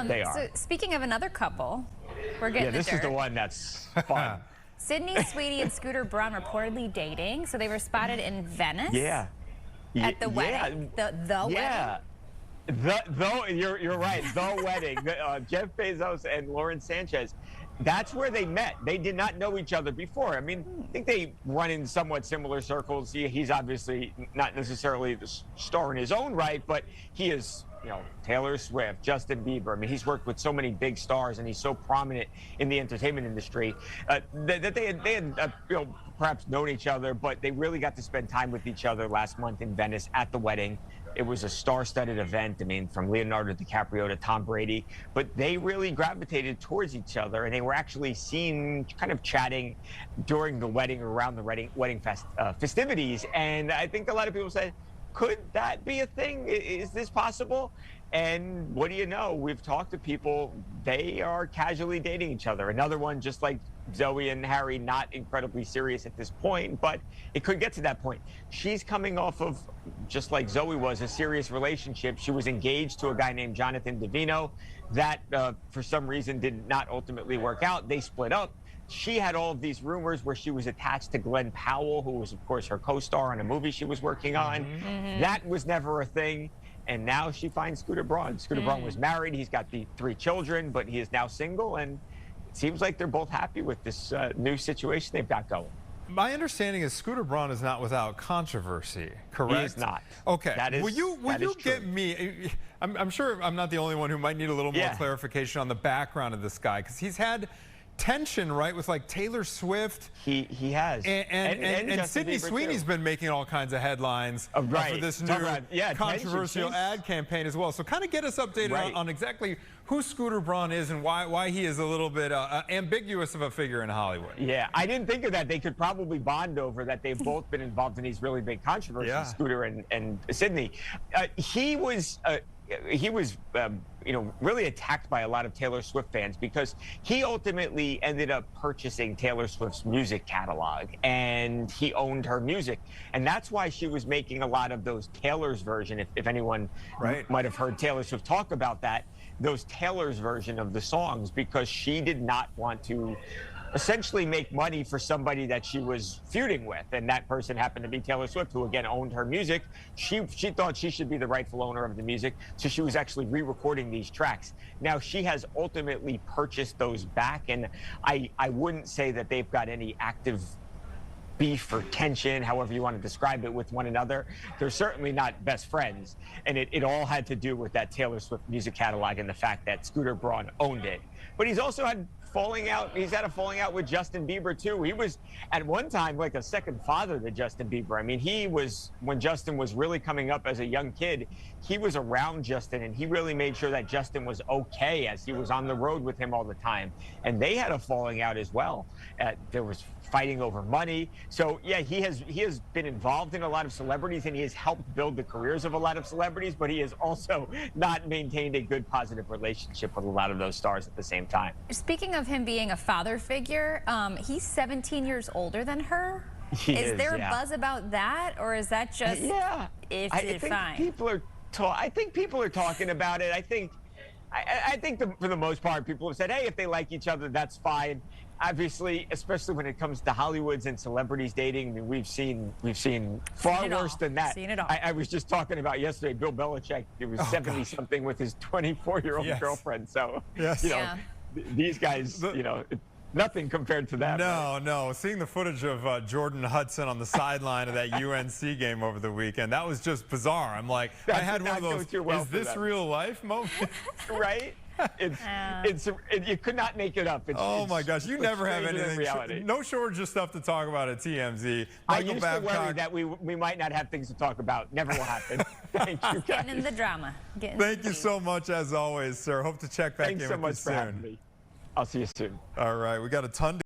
They are. So speaking of another couple, we're getting this is the one that's fun. Sydney Sweeney and Scooter Braun reportedly dating. So they were spotted in Venice. Yeah. At the wedding. The yeah. wedding. You're right. The wedding. Jeff Bezos and Lauren Sanchez. That's where they met. They did not know each other before. I mean, I think they run in somewhat similar circles. He's obviously not necessarily the star in his own right, but he is, Taylor Swift, Justin Bieber. I mean, he's worked with so many big stars, and he's so prominent in the entertainment industry that they had perhaps known each other, but they really got to spend time with each other last month in Venice at the wedding. It was a star-studded event, I mean, from Leonardo DiCaprio to Tom Brady, but they really gravitated towards each other, and they were actually seen kind of chatting during the wedding or around the wedding festivities. And I think a lot of people said, could that be a thing? Is this possible? And what do you know? We've talked to people, they are casually dating each other. Another one, just like Zoe and Harry, not incredibly serious at this point, but it could get to that point. She's coming off of, just like Zoe was, a serious relationship. She was engaged to a guy named Jonathan Davino. That, for some reason, did not ultimately work out. They split up. She had all of these rumors where she was attached to Glenn Powell, who was, of course, her co-star on a movie she was working on. That was never a thing. And now she finds Scooter Braun. Scooter Braun was married. He's got the 3 children, but he is now single. And it seems like they're both happy with this new situation they've got going. My understanding is Scooter Braun is not without controversy, correct? He is not. Okay. That is, will you get me? I'm sure I'm not the only one who might need a little more clarification on the background of this guy, because he's had tension, right, with like Taylor Swift. He has. And Sydney Sweeney's been making all kinds of headlines for this new controversial ad campaign as well. So kind of get us updated on exactly who Scooter Braun is and why he is a little bit ambiguous of a figure in Hollywood. Yeah, I didn't think of that. They could probably bond over that. They've both been involved in these really big controversies, Scooter and Sydney. He was really attacked by a lot of Taylor Swift fans because he ultimately ended up purchasing Taylor Swift's music catalog, and he owned her music. And that's why she was making a lot of those Taylor's version, if anyone might have heard Taylor Swift talk about that, those Taylor's version of the songs, because she did not want to essentially make money for somebody that she was feuding with, and that person happened to be Taylor Swift, who again owned her music. She thought she should be the rightful owner of the music, so she was actually re-recording these tracks. Now she has ultimately purchased those back, and I wouldn't say that they've got any active beef or tension, however you want to describe it, with one another. They're certainly not best friends, and it all had to do with that Taylor Swift music catalog and the fact that Scooter Braun owned it. But he's also had he's had a falling out with Justin Bieber too. He was at one time like a second father to Justin Bieber. I mean, when Justin was really coming up as a young kid, he was around Justin, and he really made sure that Justin was okay as he was on the road with him all the time. And they had a falling out as well. There was fighting over money. So yeah, he has been involved in a lot of celebrities, and he has helped build the careers of a lot of celebrities, but he has also not maintained a good positive relationship with a lot of those stars at the same time. Speaking of him being a father figure, he's 17 years older than her. Is there a buzz about that, or is that just it's fine? I think people are talking about it. I think for the most part, people have said, hey, if they like each other, that's fine. Obviously, especially when it comes to Hollywoods and celebrities dating, I mean, we've seen far worse than that. Seen it all. I was just talking about yesterday, Bill Belichick. He was 70-something with his 24-year-old girlfriend. So, these guys, nothing compared to that. No. Seeing the footage of Jordan Hudson on the sideline of that UNC game over the weekend, that was just bizarre. I'm like, I had one of those, is this real life moments? Right? You could not make it up. Oh my gosh, you never have anything. No shortage of stuff to talk about at TMZ. I used to worry that we might not have things to talk about. Never will happen. Thank you, guys. Getting in the drama. Thank you so much, as always, sir. Hope to check back in with you soon. Thanks so much for having me. I'll see you soon. All right, we got a ton to